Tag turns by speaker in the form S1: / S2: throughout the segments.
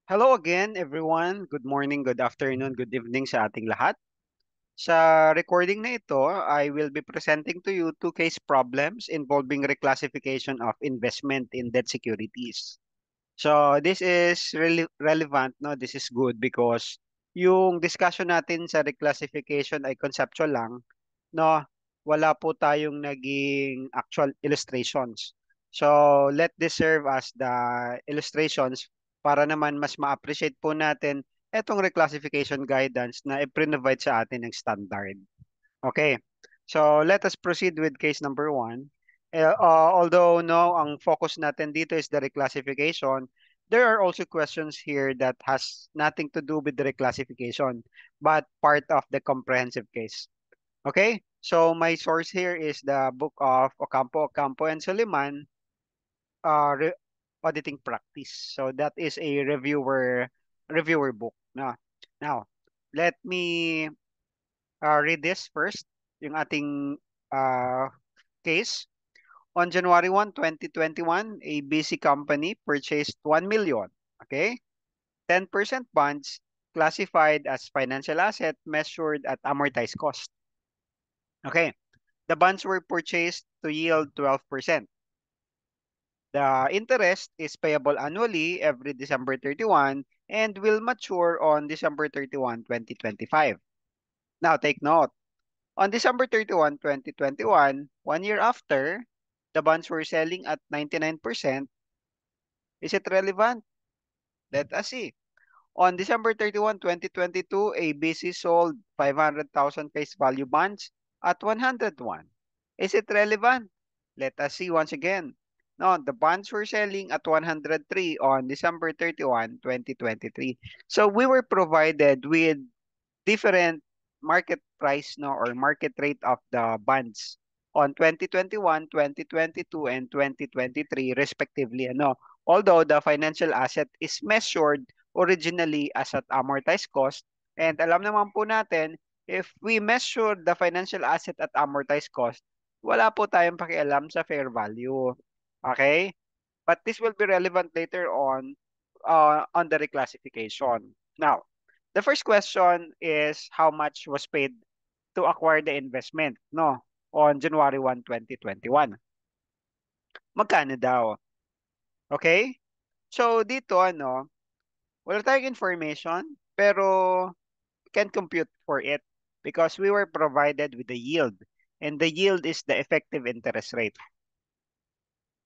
S1: Hello again, everyone. Good morning, good afternoon, good evening sa ating lahat. Sa recording na ito, I will be presenting to you two case problems involving reclassification of investment in debt securities. So this is really relevant, no? This is good because yung discussion natin sa reclassification ay conceptual lang, no? Wala po tayong naging actual illustrations. So let this serve as the illustrations para naman mas ma-appreciate po natin etong reclassification guidance na i-provide sa atin ng standard. Okay. So let us proceed with case number one. Although no, ang focus natin dito is the reclassification, there are also questions here that has nothing to do with the reclassification, but part of the comprehensive case. Okay? So my source here is the book of Ocampo and Suleiman, re auditing practice. So that is a reviewer book. Now, let me read this first, yung ating uh, case. On January 1, 2021, a BC company purchased 1 million, okay? 10% bonds classified as financial asset measured at amortized cost. Okay, the bonds were purchased to yield 12%. The interest is payable annually every December 31 and will mature on December 31, 2025. Now take note. On December 31, 2021, 1 year after, the bonds were selling at 99%. Is it relevant? Let us see. On December 31, 2022, ABC sold 500,000 face value bonds at 101. Is it relevant? Let us see once again. No, the bonds were selling at 103 on December 31, 2023. So we were provided with different market price, no, or market rate of the bonds on 2021, 2022, and 2023 respectively, ano. Although the financial asset is measured originally as at amortized cost, and alam naman po natin, if we measure the financial asset at amortized cost, wala po tayong pakialam sa fair value. Okay? But this will be relevant later on the reclassification. Now, the first question is how much was paid to acquire the investment, no? On January 1, 2021. Magkano daw? Okay? So dito wala tayong information pero we can compute for it because we were provided with the yield and the yield is the effective interest rate.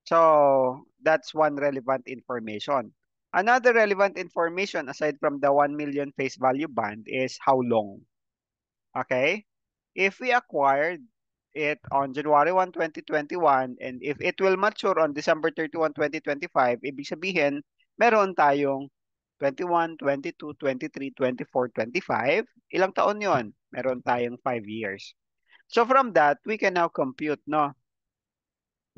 S1: So that's one relevant information. Another relevant information aside from the 1 million face value bond is how long. Okay? If we acquired it on January 1, 2021, and if it will mature on December 31, 2025, ibig sabihin, meron tayong 21, 22, 23, 24, 25. Ilang taon yon? Meron tayong 5 years. So from that, we can now compute, no?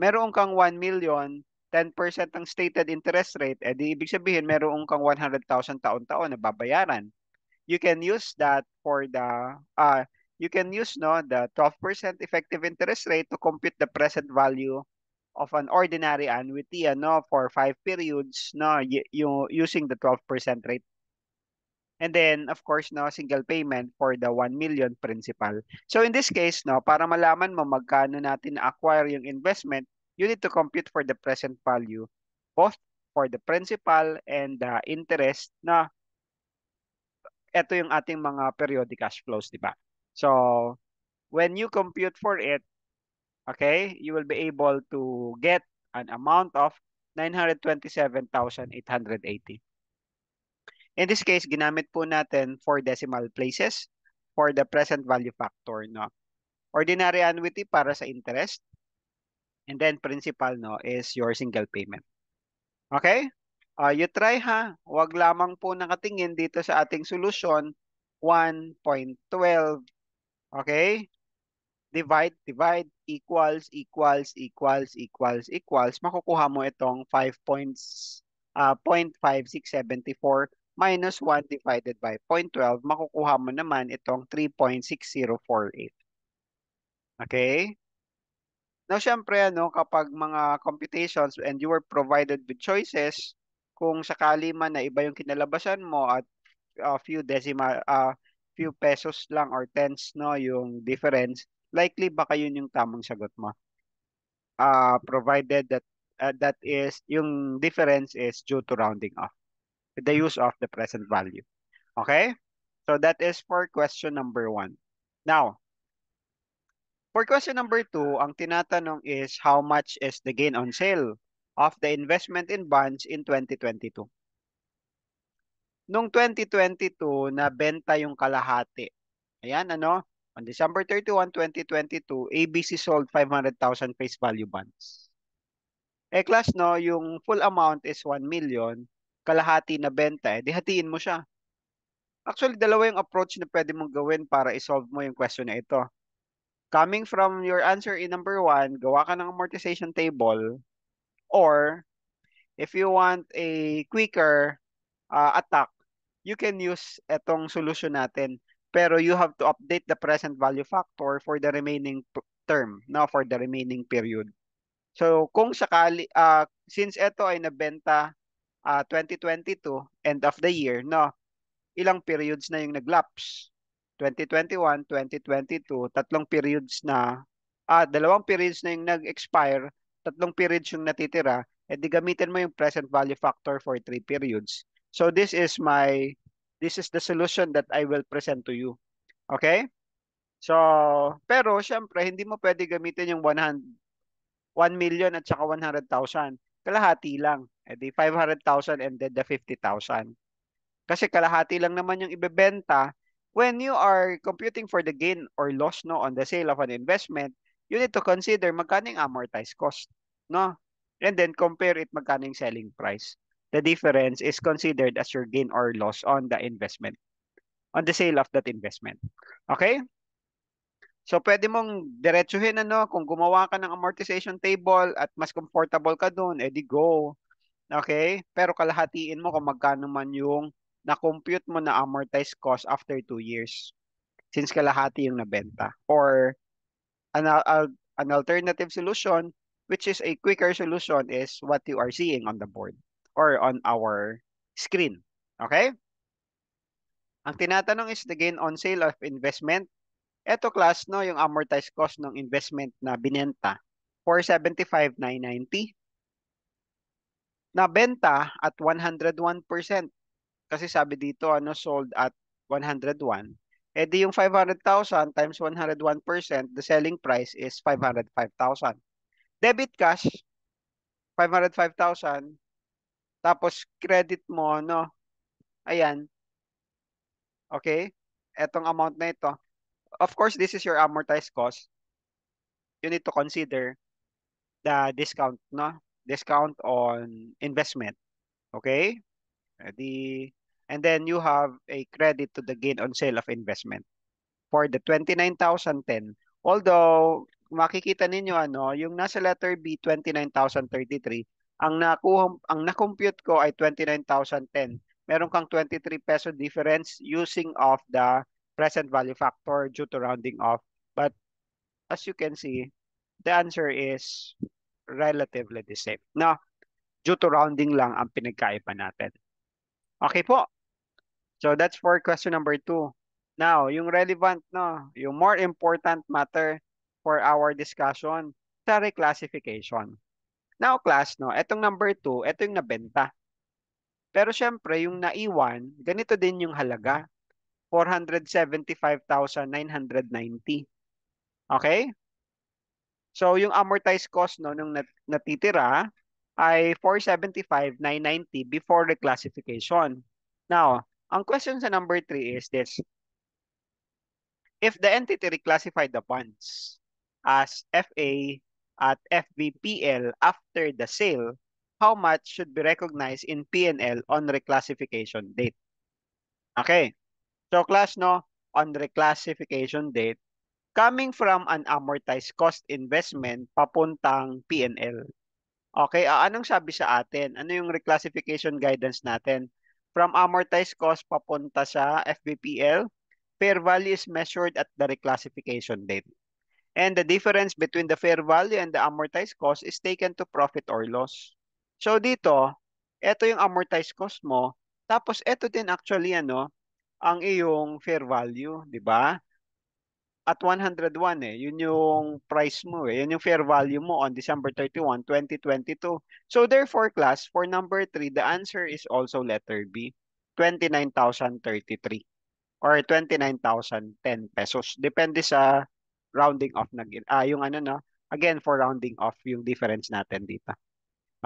S1: Meron kang 1 million, 10% ang stated interest rate, edi ibig sabihin, meron kang 100,000 taon-taon na babayaran. You can use that for the you can use the 12% effective interest rate to compute the present value of an ordinary annuity for 5 periods you using the 12% rate. And then of course single payment for the 1 million principal. So in this case para malaman mo magkano natin acquire yung investment, you need to compute for the present value both for the principal and the interest ito yung ating mga periodic cash flows, di ba? So, when you compute for it, okay, you will be able to get an amount of 927,880. In this case, ginamit po natin 4 decimal places for the present value factor, no? Ordinary annuity para sa interest, and then principal, is your single payment. Okay? You try ha. Huwag lamang po nakatingin dito sa ating solution 1.12. Okay? Divide, divide, equals, equals, equals, equals, equals. Makukuha mo itong 0.5674 minus 1 divided by 0.12. Makukuha mo naman itong 3.6048. Okay? Now, syempre, kapag mga computations and you were provided with choices, kung sakali man na iba yung kinalabasan mo at few pesos lang or tens no yung difference, likely baka yun yung tamang sagot mo. Provided that that is yung difference is due to rounding off with the use of the present value. Okay? So that is for question number 1. Now, for question number 2, ang tinatanong is how much is the gain on sale of the investment in bonds in 2022? Noong 2022, nabenta yung kalahati. Ayan, ano? On December 31, 2022, ABC sold 500,000 face value bonds. Class, no, yung full amount is 1 million, kalahati na benta, di hatiin mo siya. Actually, dalawa yung approach na pwede mong gawin para isolve mo yung question na ito. Coming from your answer in number 1, gawa ka ng amortization table, or if you want a quicker attack, you can use etong solution natin. Pero you have to update the present value factor for the remaining term, no, for the remaining period. So kung sakali, since ito ay nabenta 2022, end of the year, no, ilang periods na yung naglapse? 2021, 2022, tatlong periods na, dalawang periods na yung nag-expire, tatlong periods yung natitira, di gamitin mo yung present value factor for 3 periods. So this is the solution that I will present to you. Okay? So, pero syempre, hindi mo pwede gamitin yung 1 million at saka 100,000. Kalahati lang. Di 500,000 and then the 50,000. Kasi kalahati lang naman yung ibebenta. When you are computing for the gain or loss no on the sale of an investment, you need to consider magkano yung amortized cost, no? And then compare it magkano yung selling price. The difference is considered as your gain or loss on the investment, on the sale of that investment. Okay? So pwede mong diretsuhin ano, kung gumawa ka ng amortization table at mas comfortable ka doon, edi go. Okay? Pero kalahatiin mo kung magkano man yung na-compute mo na amortized cost after 2 years. Since kalahati yung nabenta. Or an alternative solution, which is a quicker solution, is what you are seeing on the board or on our screen. Okay? Ang tinatanong is the gain on sale of investment. Ito class, no, yung amortized cost ng investment na binenta, 475,990. Nabenta at 101%. Kasi sabi dito, ano, sold at 101. Di yung 500,000 times 101%, the selling price is 505,000. Debit cash, 505,000. Tapos credit mo, no? Ayan, okay? Etong amount na ito. Of course, this is your amortized cost. You need to consider the discount, no? Discount on investment. Okay? Ready? And then you have a credit to the gain on sale of investment for the 29,010. Although, makikita ninyo ano, yung nasa letter B 29,033, ang na-compute ko ay 29,010. Meron kang 23 peso difference using of the present value factor due to rounding off. But as you can see, the answer is relatively the same. No, due to rounding lang ang pinagkaiba natin. Okay po. So that's for question number 2. Now, yung relevant, no, yung more important matter for our discussion sa reclassification. Now, class, no, etong number 2, ito yung nabenta. Pero syempre, yung naiwan, ganito din yung halaga, 475,990. Okay? So, yung amortized cost no, nung natitira ay 475,990 before reclassification. Now, ang question sa number 3 is this. If the entity reclassified the bonds as FA at FVPL after the sale, how much should be recognized in P&L on reclassification date? Okay. So class, no, on reclassification date, coming from an amortized cost investment papuntang P&L. Okay, anong sabi sa atin? Ano yung reclassification guidance natin? From amortized cost papunta sa FVPL, fair value is measured at the reclassification date. And the difference between the fair value and the amortized cost is taken to profit or loss. So dito, ito yung amortized cost mo, tapos ito din actually ano, ang iyong fair value, di ba? At 101 eh, yun yung price mo eh, yun yung fair value mo on December 31, 2022. So therefore class, for number 3, the answer is also letter B, 29,033 or 29,010 pesos. Depende sa rounding off na yung ano no, again for rounding off yung difference natin dito.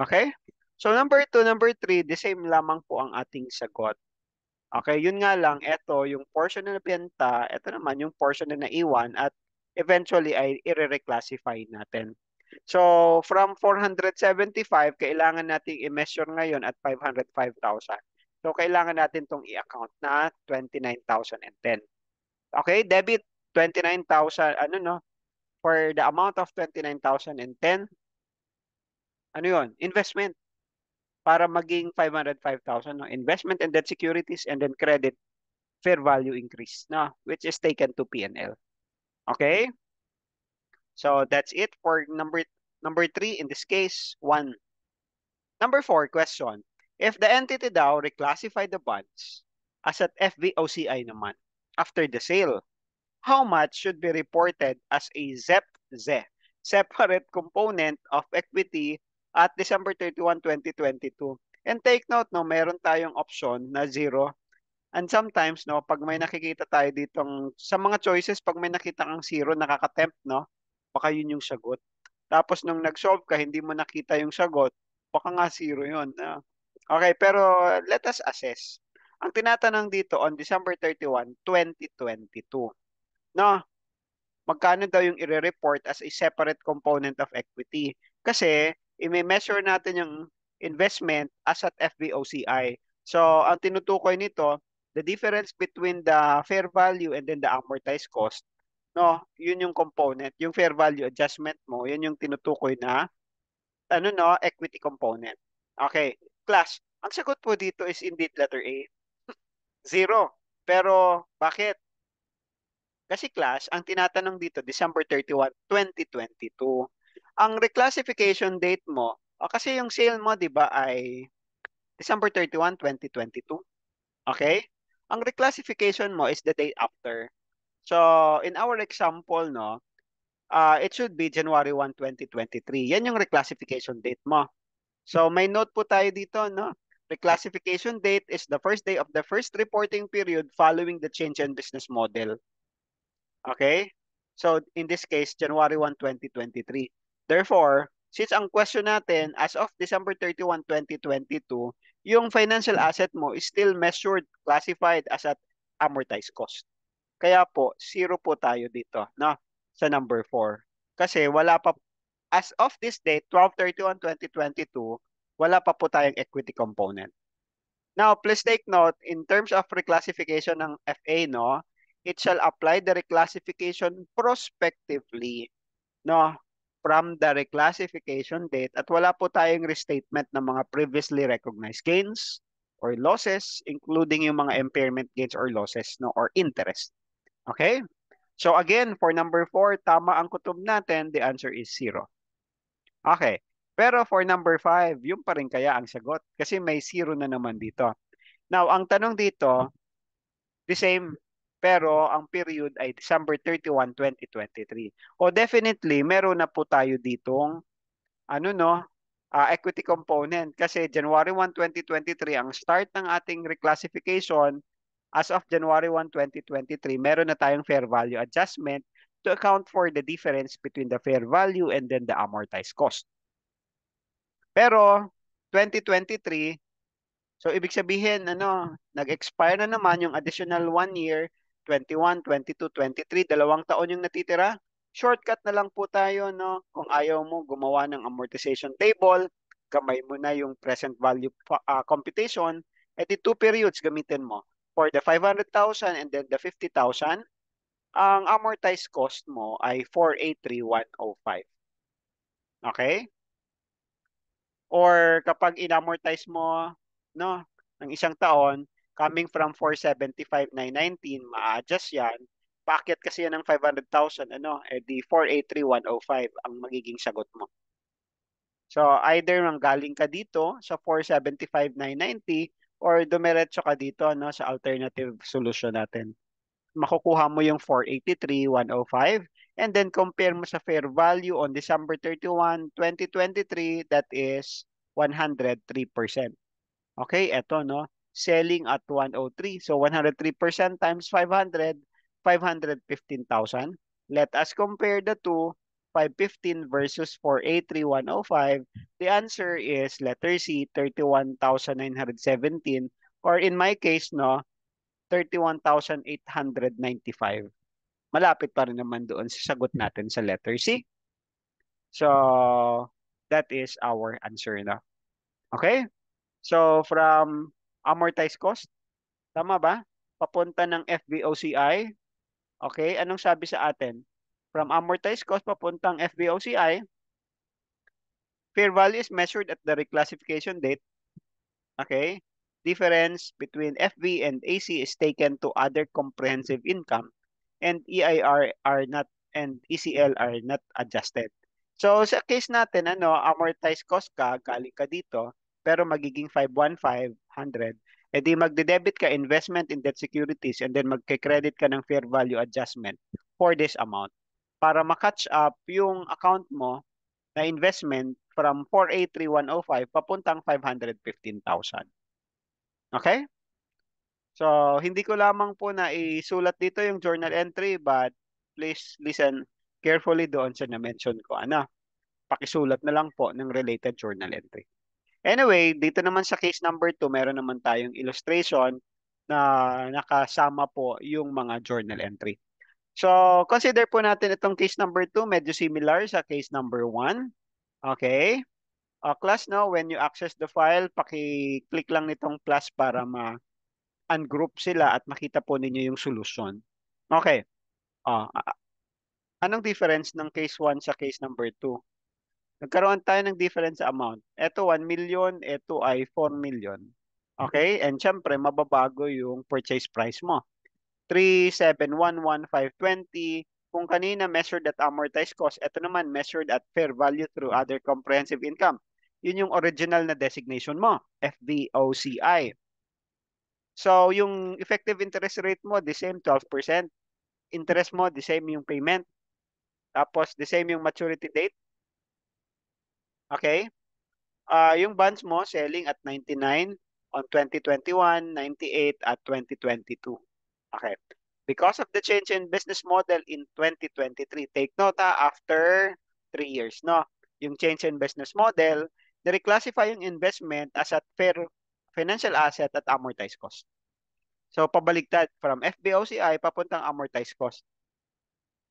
S1: Okay? So number 3, the same lamang po ang ating sagot. Okay, yun nga lang, ito yung portion na nabenta, ito naman yung portion na naiwan at eventually ay i-reclassify natin. So, from 475, kailangan nating i-measure ngayon at 505,000. So, kailangan natin itong i-account na 29,010. Okay, debit 29,000, ano no, for the amount of 29,010, ano yun, investment para maging 505,000, no? Investment and debt securities and then credit fair value increase, no? Which is taken to P&L. Okay? So that's it for number 3. In this case, 1. Number 4 question. If the entity daw reclassify the bonds as at FVOCI naman after the sale, how much should be reported as a ZEP-Z, separate component of equity at December 31, 2022? And take note, no, meron tayong option na 0. And sometimes, no, pag may nakikita tayo ditong, sa mga choices, pag may nakita kang 0, nakaka-tempt, no, baka yun yung sagot. Tapos nung nag-solve ka, hindi mo nakita yung sagot, baka nga 0 yun. Okay, pero let us assess. Ang tinatanong dito on December 31, 2022, no, magkano daw yung i-report as a separate component of equity? Kasi, i-measure natin yung investment as at FVOCI. So, ang tinutukoy nito, the difference between the fair value and then the amortized cost, no, yun yung component. Yung fair value adjustment mo, yun yung tinutukoy na, ano no, equity component. Okay, class, ang sagot po dito is indeed letter A, 0. Pero, bakit? Kasi class, ang tinatanong dito, December 31, 2022. Ang reclassification date mo, kasi yung sale mo, di ba, ay December 31, 2022. Okay? Ang reclassification mo is the day after. So, in our example, no, it should be January 1, 2023. Yan yung reclassification date mo. So, may note po tayo dito, no? Reclassification date is the first day of the first reporting period following the change in business model. Okay? So, in this case, January 1, 2023. Therefore, since ang question natin, as of December 31, 2022, yung financial asset mo is still measured, classified as at amortized cost. Kaya po, 0 po tayo dito, no? Sa number 4. Kasi wala pa, as of this date, 12/31, 2022, wala pa po tayong equity component. Now, please take note, in terms of reclassification ng FA, no, it shall apply the reclassification prospectively, no, from the reclassification date at wala po tayong restatement ng mga previously recognized gains or losses, including yung mga impairment gains or losses, no, or interest. Okay? So again, for number 4, tama ang kutob natin, the answer is 0. Okay. Pero for number 5, yung pa rin kaya ang sagot kasi may 0 na naman dito. Now, ang tanong dito, the same, pero ang period ay December 31, 2023. O definitely, meron na po tayo ditong, ano no, equity component. Kasi January 1, 2023, ang start ng ating reclassification, as of January 1, 2023, meron na tayong fair value adjustment to account for the difference between the fair value and then the amortized cost. Pero, 2023, so, ibig sabihin, ano, nag-expire na naman yung additional 1 year, 21, 22, 23, 2 taon yung natitira. Shortcut na lang po tayo, no? Kung ayaw mo gumawa ng amortization table, gamay mo na yung present value computation, edi 2 periods gamitin mo. For the 500,000 and then the 50,000, ang amortized cost mo ay 483,105. Okay? Or kapag in-amortize mo, no, ng 1 taon, coming from 475,919, ma-adjust yan. Bakit kasi yan ng 500,000, ano, di 483,105 ang magiging sagot mo. So either manggaling ka dito sa 475,990 or dumiretso ka dito no sa alternative solution natin. Makukuha mo yung 483,105 and then compare mo sa fair value on December 31, 2023 that is 103%. Okay, eto no, selling at 103. So 103% times 500, 515,000. Let us compare the two, 515 versus 483,105. The answer is letter C, 31,917 or in my case no, 31,895. Malapit pa rin naman doon sa sagot natin sa letter C. So that is our answer na. Okay? So from amortized cost, tama ba? Papunta ng FVOCI. Okay, anong sabi sa atin? From amortized cost papuntang FVOCI, fair value is measured at the reclassification date. Okay? Difference between FV and AC is taken to other comprehensive income and EIR are not and ECL are not adjusted. So sa case natin, ano, amortized cost ka, galing ka dito, pero magiging 515,100, edi magde-debit ka investment in debt securities and then magke-credit ka ng fair value adjustment for this amount para ma-catch up yung account mo na investment from 483,105 papuntang 515,000. Okay? So, hindi ko lamang po na isulat dito yung journal entry but please listen carefully doon sa na-mention ko. Ano? Pakisulat na lang po ng related journal entry. Anyway, dito naman sa case number 2, meron naman tayong illustration na nakasama po yung mga journal entry. So, consider po natin itong case number 2, medyo similar sa case number 1. Okay? Class, no, when you access the file, paki-click lang nitong plus para ungroup sila at makita po ninyo yung solution. Okay. Anong difference ng case 1 sa case number 2? Nagkaroon tayo ng difference sa amount. Ito 1 million, ito ay 4 million. Okay? And syempre, mababago yung purchase price mo. 3,711,520. Kung kanina measured at amortized cost, ito naman measured at fair value through other comprehensive income. Yun yung original na designation mo, FVOCI. So, yung effective interest rate mo, the same, 12%. Interest mo, the same yung payment. Tapos, the same yung maturity date. Okay? Yung bonds mo, selling at 99 on 2021, 98 at 2022. Okay. Because of the change in business model in 2023, take note after 3 years, no? Yung change in business model, na-reclassify yung investment as at fair financial asset at amortized cost. So, pabaliktad from FBOCI papuntang amortized cost.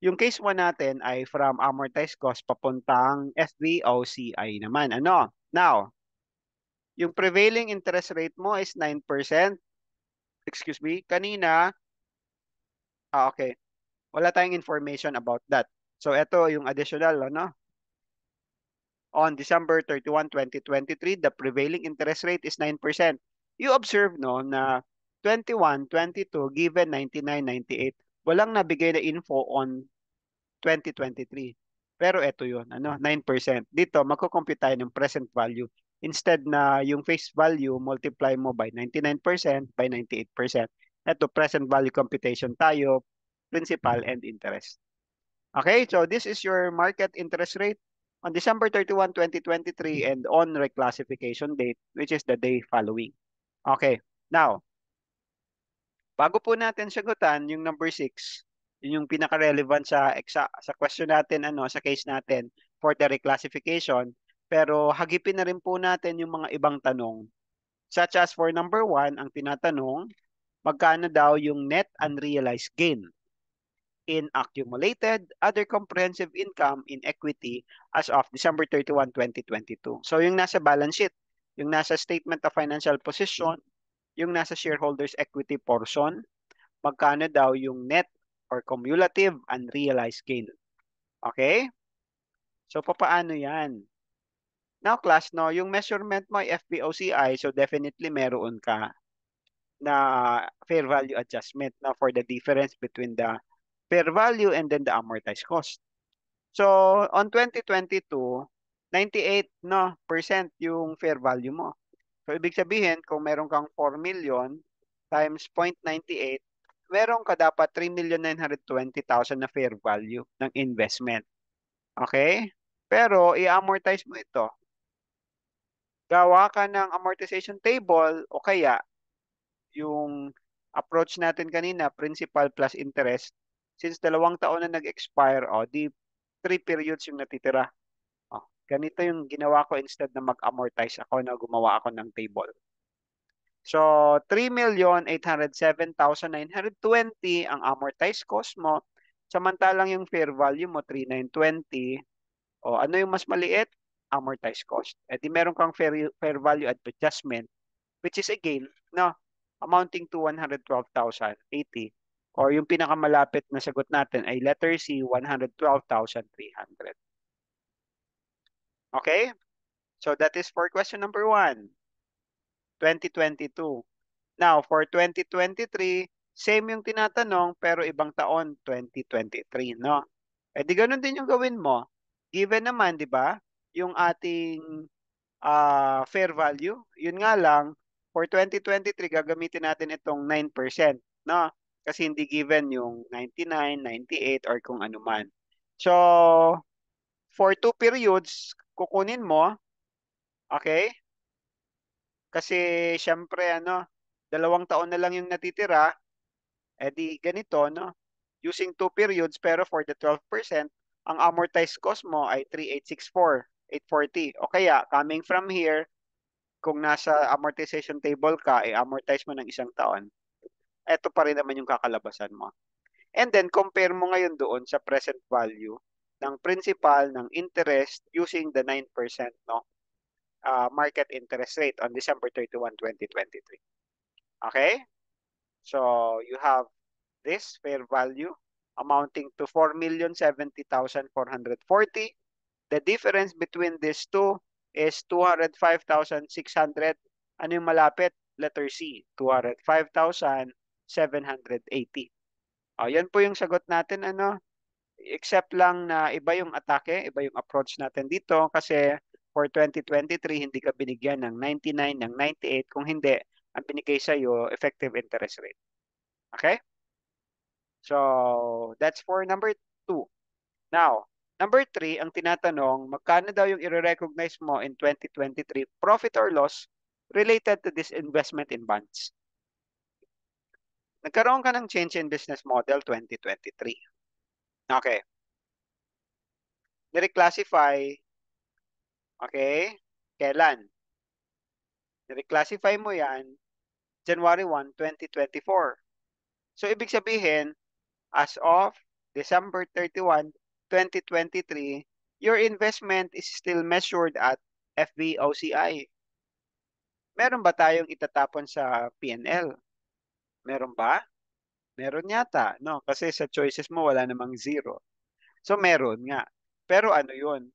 S1: Yung case 1 natin ay from amortized cost papuntang FVOCI naman. Ano? Now, yung prevailing interest rate mo is 9%. Excuse me. Kanina, okay. Wala tayong information about that. So, ito yung additional, ano? On December 31, 2023, the prevailing interest rate is 9%. You observe, no, na 21, 22, given 99, 98, walang nabigay na info on 2023. Pero ito yun, ano, 9%. Dito, magko-compute tayo ng present value. Instead na yung face value, multiply mo by 99%, by 98%. Ito, present value computation tayo, principal and interest. Okay, so this is your market interest rate on December 31, 2023 and on reclassification date, which is the day following. Okay, now, bago po natin sagutan yung number 6, yun yung pinaka-relevant sa question natin, ano, sa case natin for the reclassification, pero hagipin na rin po natin yung mga ibang tanong. Such as for number 1, ang tinatanong, magkano daw yung net unrealized gain in accumulated other comprehensive income in equity as of December 31, 2022. So yung nasa balance sheet, yung nasa statement of financial position, yung nasa shareholders equity portion, magkano daw yung net or cumulative unrealized gain. Okay? So papaano yan? Now class, no, yung measurement mo ay FVOCI, so definitely meron ka na fair value adjustment na for the difference between the fair value and then the amortized cost. So, on 2022, 98 no, percent yung fair value mo. So, ibig sabihin, kung meron kang 4 million times 0.98, meron ka dapat 3,920,000 na fair value ng investment. Okay? Pero, i-amortize mo ito. Gawa ka ng amortization table o kaya yung approach natin kanina, principal plus interest. Since 2 taon na nag-expire, di 3 periods yung natitira. Ganito yung ginawa ko instead na mag-amortize ako na gumawa ako ng table. So, 3,807,920 ang amortized cost mo. Samantalang yung fair value mo, 3,920. O ano yung mas maliit? Amortized cost. E di meron kang fair value adjustment, which is again, no, amounting to 112,080. Or yung pinakamalapit na sagot natin ay letter C, 112,300. Okay? So that is for question number 1, 2022. Now, for 2023, same yung tinatanong pero ibang taon, 2023, no? Eh di ganun din yung gawin mo. Given naman, di ba, yung ating fair value, yun nga lang, for 2023, gagamitin natin itong 9%, no? Kasi hindi given yung 99, 98, or kung ano man. So, for 2 periods, kukunin mo, okay? Kasi, syempre, 2 taon na lang yung natitira, di ganito, no? Using 2 periods, pero for the 12%, ang amortized cost mo ay 3,864, 840. O kaya, coming from here, kung nasa amortization table ka, amortize mo ng 1 taon, eto pa rin naman yung kakalabasan mo. And then, compare mo ngayon doon sa present value ng principal, ng interest, using the 9%, no? Market interest rate on December 31, 2023. Okay? So, you have this fair value amounting to 4,070,440. The difference between these two is 205,600. Ano yung malapit? Letter C, 205,780. Yan po yung sagot natin, except lang na iba yung atake, iba yung approach natin dito kasi for 2023 hindi ka binigyan ng 99, ng 98, kung hindi, ang binigay sa iyo effective interest rate. Okay? So, that's for number 2. Now, number 3, ang tinatanong, magkano daw yung i-recognize mo in 2023 profit or loss related to this investment in bonds? Nagkaroon ka ng change in business model 2023. Okay. Nireclassify, okay, kailan? Nireclassify mo yan, January 1, 2024. So, ibig sabihin, as of December 31, 2023, your investment is still measured at FVOCI. Meron ba tayong itatapon sa P&L? Meron ba? Meron yata, no? Kasi sa choices mo wala namang zero. So meron nga. Pero ano yun?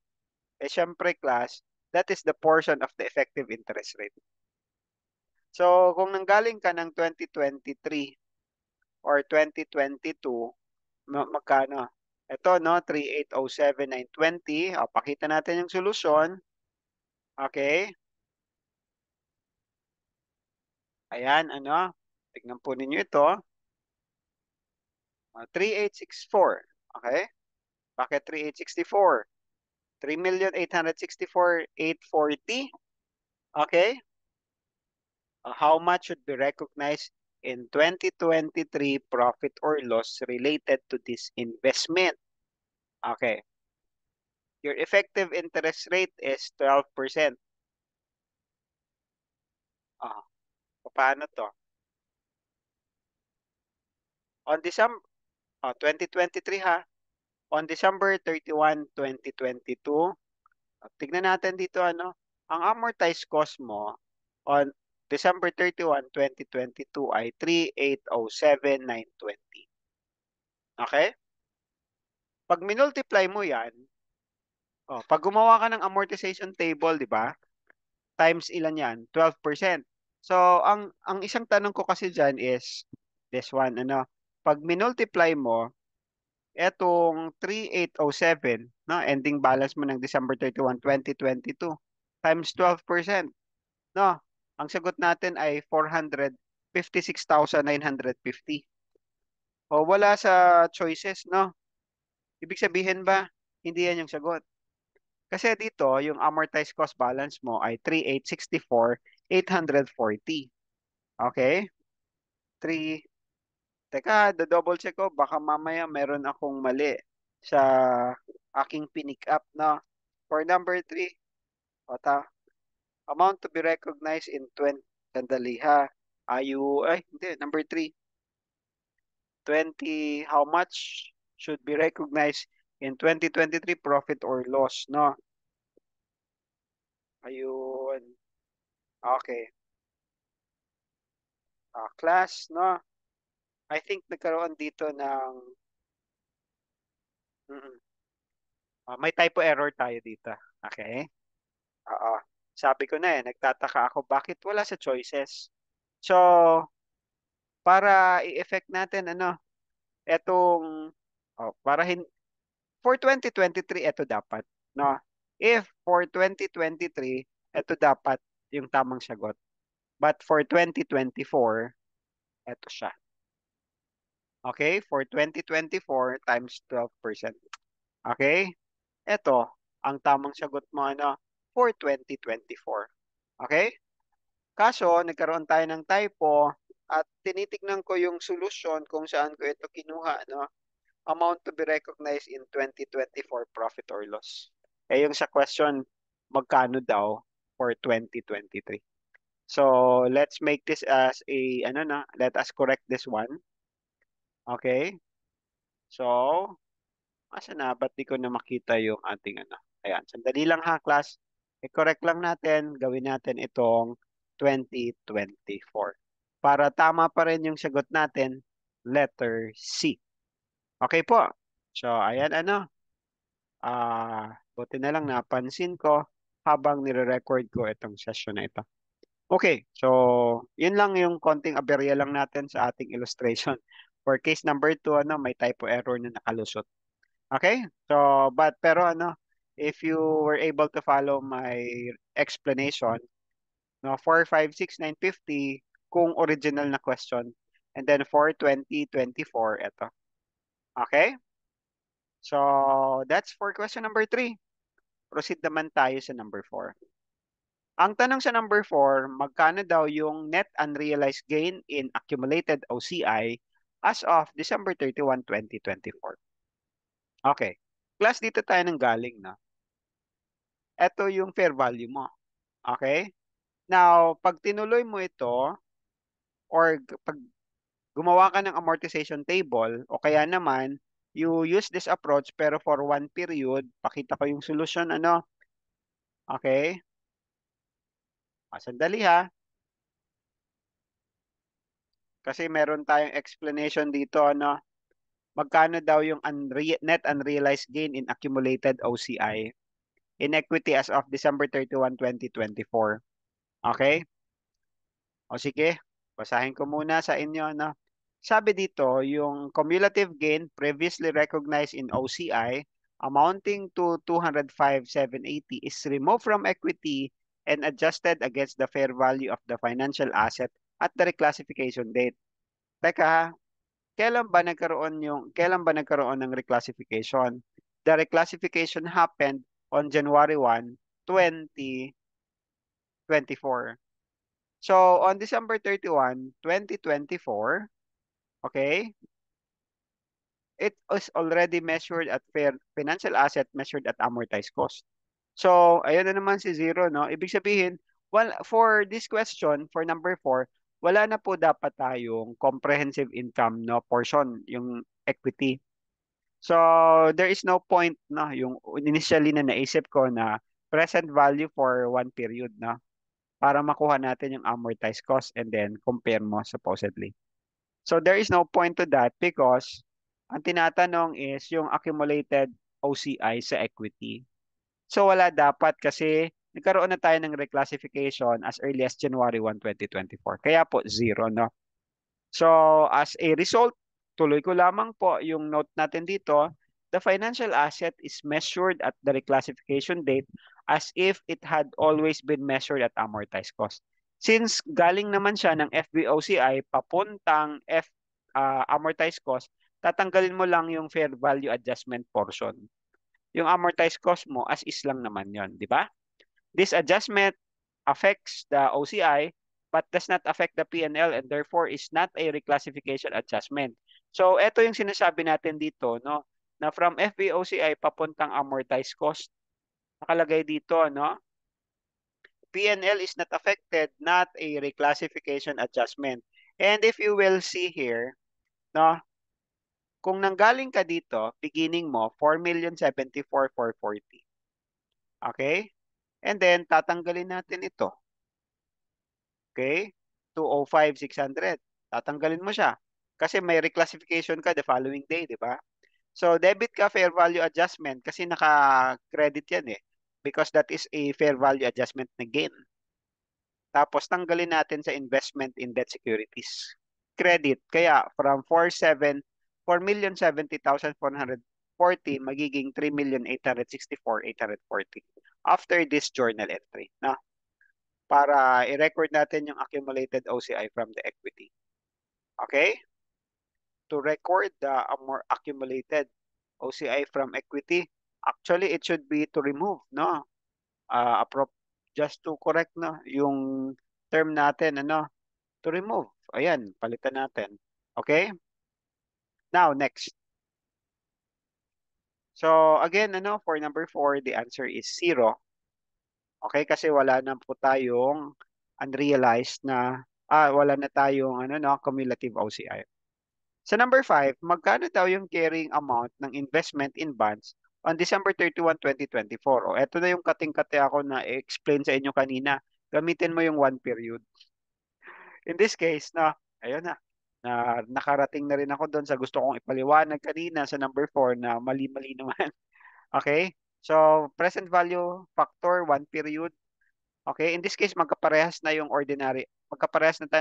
S1: Syempre class, that is the portion of the effective interest rate. So kung nanggaling ka ng 2023 or 2022, magkano? Ito, no? 3,807,920. Pakita natin yung solusyon. Okay? Ayan, tignan po ninyo ito. 3,864. Okay? Bakit 3,864? 3,864,840. Okay? How much should be recognized in 2023 profit or loss related to this investment? Okay. Your effective interest rate is 12%. Ah, paano to? On December 2023 ha. On December 31, 2022, tignan natin dito ang amortized cost mo on December 31, 2022 ay 3,807,920. Okay? Pag minultiply mo yan, pag gumawa ka ng amortization table, di ba? Times ilan yan? 12%. So, ang isang tanong ko kasi dyan is, this one, pag minultiply mo etong 3,807, no? Ending balance mo ng December 31, 2022 times 12%, no? Ang sagot natin ay 456,950. O wala sa choices, no? Ibig sabihin ba, hindi yan yung sagot? Kasi dito, yung amortized cost balance mo ay 3,864,840. Okay? 3, teka, double check ko, baka mamaya meron akong mali sa aking pinick up, no? For number 3, ota, amount to be recognized in 20, sandali ha. Ay, hindi, number 3, 20, how much should be recognized in 2023 profit or loss, no? Ayun. Okay. Class, no? I think nagkaroon dito ng mm, may typo error tayo dito. Okay? Oo. Sabi ko na nagtataka ako bakit wala sa choices. So, para i-effect natin etong para for 2023 ito dapat, no? If for 2023 ito dapat yung tamang sagot. But for 2024 ito siya. Okay? For 2024 times 12%. Okay? Ito, ang tamang sagot mo for 2024. Okay? Kaso, nagkaroon tayo ng typo at tinitignan ko yung solution kung saan ko ito kinuha, amount to be recognized in 2024 profit or loss. Eh yung sa question, magkano daw for 2023? So, let's make this as a, let us correct this one. Okay? So, asa na? Ba't di ko na makita yung ating Ayan, sandali lang ha, class. I-correct lang natin, gawin natin itong 2024. Para tama pa rin yung sagot natin, letter C. Okay po. So, ayan buti na lang napansin ko habang nire-record ko itong session na ito. Okay, so yun lang yung konting aberya lang natin sa ating illustration. For case number 2, may typo error na nakalusot. Okay? So, pero if you were able to follow my explanation, 4, 5, 6, 9, 50, kung original na question. And then for 2024, ito. Okay? So, that's for question number 3. Proceed naman tayo sa number 4. Ang tanong sa number 4, magkano daw yung net unrealized gain in accumulated OCI as of December 31, 2024? Okay. Class, dito tayo nang galing, no? Ito yung fair value mo. Okay? Now, pag tinuloy mo ito, or pag gumawa ka ng amortization table, o kaya naman, you use this approach, pero for one period, pakita ko yung solution, Okay? Sandali ha. Kasi meron tayong explanation dito, magkano daw yung net unrealized gain in accumulated OCI in equity as of December 31, 2024. Okay? O sige, basahin ko muna sa inyo, Sabi dito, yung cumulative gain previously recognized in OCI amounting to 205,780 is removed from equity and adjusted against the fair value of the financial asset at the reclassification date. Teka, kailan ba nagkaroon ng reclassification? The reclassification happened on January 1, 2024. So, on December 31, 2024, okay, it is already measured at fair financial asset measured at amortized cost. So, ayun na naman si zero, no? Ibig sabihin, well, for this question, for number 4, wala na po dapat tayong comprehensive income, no, portion, yung equity. So, there is no point, no, yung initially na naisip ko na present value for one period, no, para makuha natin yung amortized cost and then compare mo supposedly. So, there is no point to that because ang tinatanong is yung accumulated OCI sa equity. So, wala dapat kasi nagkaroon na tayo ng reclassification as early as January 1, 2024. Kaya po, zero, no? So, as a result, Tuloy ko lamang po yung note natin dito. The financial asset is measured at the reclassification date as if it had always been measured at amortized cost. Since galing naman siya ng FVOCI papuntang amortized cost, tatanggalin mo lang yung fair value adjustment portion. Yung amortized cost mo as is lang naman yon, di ba? This adjustment affects the OCI but does not affect the P&L and therefore is not a reclassification adjustment. So, ito yung sinasabi natin dito, no? Na from FVOCI papuntang amortized cost, nakalagay dito, no? P&L is not affected, not a reclassification adjustment. And if you will see here, no? Kung nanggaling ka dito, beginning mo, 4,074,440. Okay? And then, tatanggalin natin ito. Okay? 205,600. Tatanggalin mo siya. Kasi may reclassification ka the following day, di ba? So, debit ka fair value adjustment kasi naka-credit yan eh. Because that is a fair value adjustment na gain. Tapos, tanggalin natin sa investment in debt securities. Credit. Kaya, from 4,070,440 magiging 3,864,840 after this journal entry. Na? Para i-record natin yung accumulated OCI from the equity. Okay? To record the more accumulated OCI from equity, actually it should be to remove, no? Just to correct, no, yung term natin, ano, to remove. Ayan, palitan natin. Okay? Now, next. So, again, ano, for number 4, the answer is 0. Okay? Kasi wala na po tayong unrealized na, wala na tayong, ano, no, cumulative OCI. Sa number 5, magkano daw yung carrying amount ng investment in bonds on December 31, 2024? O, eto na yung kating-kate ako na i-explain sa inyo kanina. Gamitin mo yung one period. In this case, na, ayun na nakarating na rin ako doon sa gusto kong ipaliwanag kanina sa number 4 na mali-mali naman. Okay? So, present value factor, one period. Okay? In this case, magkaparehas na tayo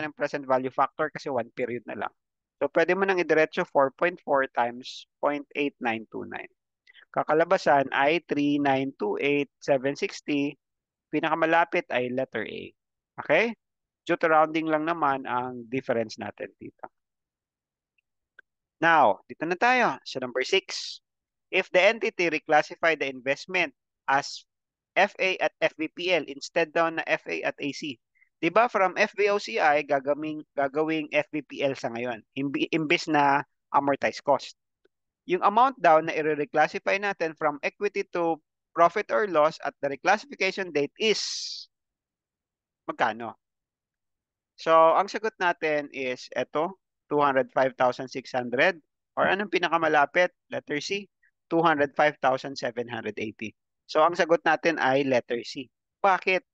S1: ng present value factor kasi one period na lang. So, pwede mo nang idiretso 4.4 times 0.8929. Kakalabasan ay 3928,760. Pinakamalapit ay letter A. Okay? Due to rounding lang naman ang difference natin dito. Now, dito na tayo sa number 6. If the entity reclassify the investment as FA at FVPL instead daw na FA at AC. 'Di ba from FVOCI gagawing FVPL sa ngayon, imbis na amortized cost. Yung amount daw na i-reclassify natin from equity to profit or loss at the reclassification date is magkano? So, ang sagot natin is eto, 205,600 or anong pinakamalapit? Letter C, 205,780. So, ang sagot natin ay letter C. Bakit?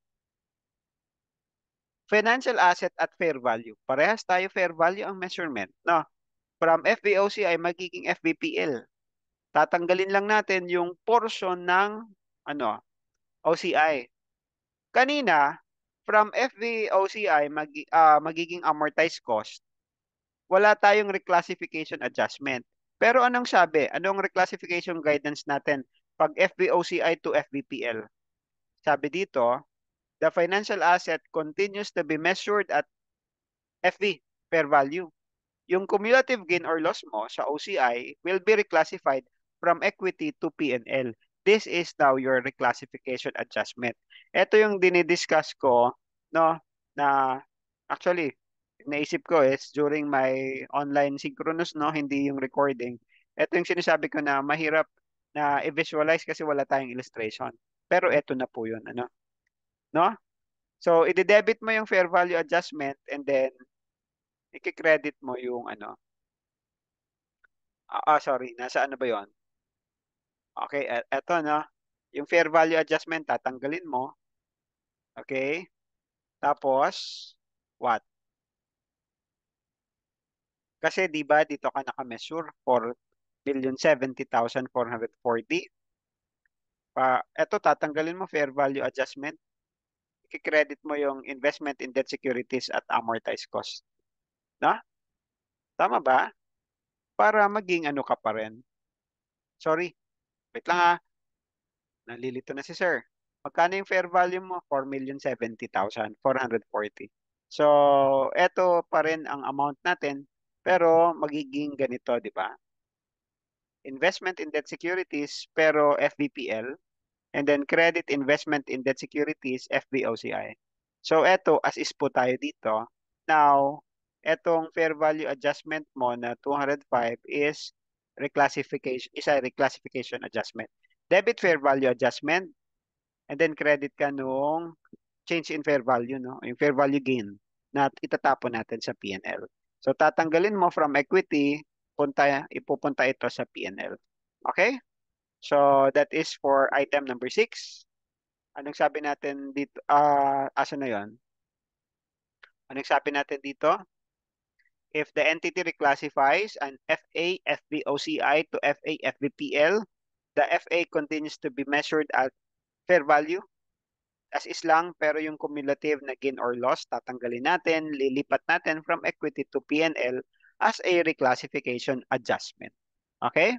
S1: Financial asset at fair value. Parehas tayo fair value ang measurement. No? From FVOC ay magiging FVPL. Tatanggalin lang natin yung portion ng ano, OCI. Kanina, from FVOCI magiging amortized cost. Wala tayong reclassification adjustment. Pero anong sabi? Anong reclassification guidance natin pag FVOCI to FVPL? Sabi dito, the financial asset continues to be measured at FV, fair value. Yung cumulative gain or loss mo sa OCI will be reclassified from equity to P&L. This is now your reclassification adjustment. Ito yung dinidiscuss ko, no, na actually, naisip ko is during my online synchronous, no, hindi yung recording. Ito yung sinasabi ko na mahirap na i-visualize kasi wala tayong illustration. Pero ito na po yun, ano, no? So, i-debit mo yung fair value adjustment and then i-credit mo yung ano, sorry, nasa ano ba yon? Okay, eto no. Yung fair value adjustment, tatanggalin mo. Okay? Tapos, what? Kasi di ba dito ka naka-measure for 1,070,440. Eto, tatanggalin mo fair value adjustment. I-credit mo yung investment in debt securities at amortized cost. No? Tama ba? para maging ano ka pa rin. Sorry, wait lang ha. Nalilito na si sir. Magkano yung fair value mo? 4,070,440. So, eto pa rin ang amount natin, pero magiging ganito, di ba? Investment in debt securities, pero FVPL, and then credit investment in debt securities, FVOCI. So, eto, as is po tayo dito. Now, etong fair value adjustment mo na 205 is a reclassification adjustment. Debit fair value adjustment, and then credit ka nung change in fair value, no? Yung fair value gain na itatapon natin sa P&L. So tatanggalin mo from equity, ipupunta ito sa P&L. Okay? So that is for item number 6. Anong sabi natin dito? Asa na yon? Anong sabi natin dito? If the entity reclassifies an FA FVOCI to FA FVPL, the FA continues to be measured at fair value as is lang, pero yung cumulative na gain or loss, tatanggalin natin, lilipat natin from equity to P&L as a reclassification adjustment. Okay?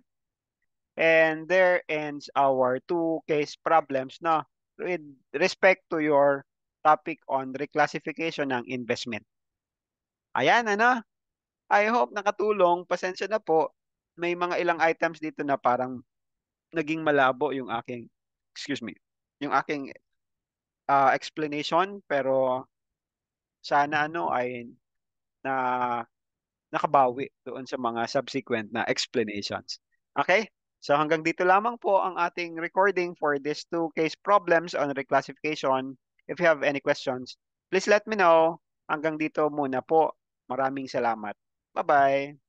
S1: And there ends our two case problems na with respect to your topic on reclassification ng investment. Ayan, ano? I hope nakatulong. Pasensya na po. May mga ilang items dito na parang naging malabo yung aking, excuse me, yung aking explanation, pero sana ano ay na nakabawi doon sa mga subsequent na explanations. Okay? So hanggang dito lamang po ang ating recording for these two case problems on reclassification. If you have any questions, please let me know. Hanggang dito muna po. Maraming salamat. Bye-bye.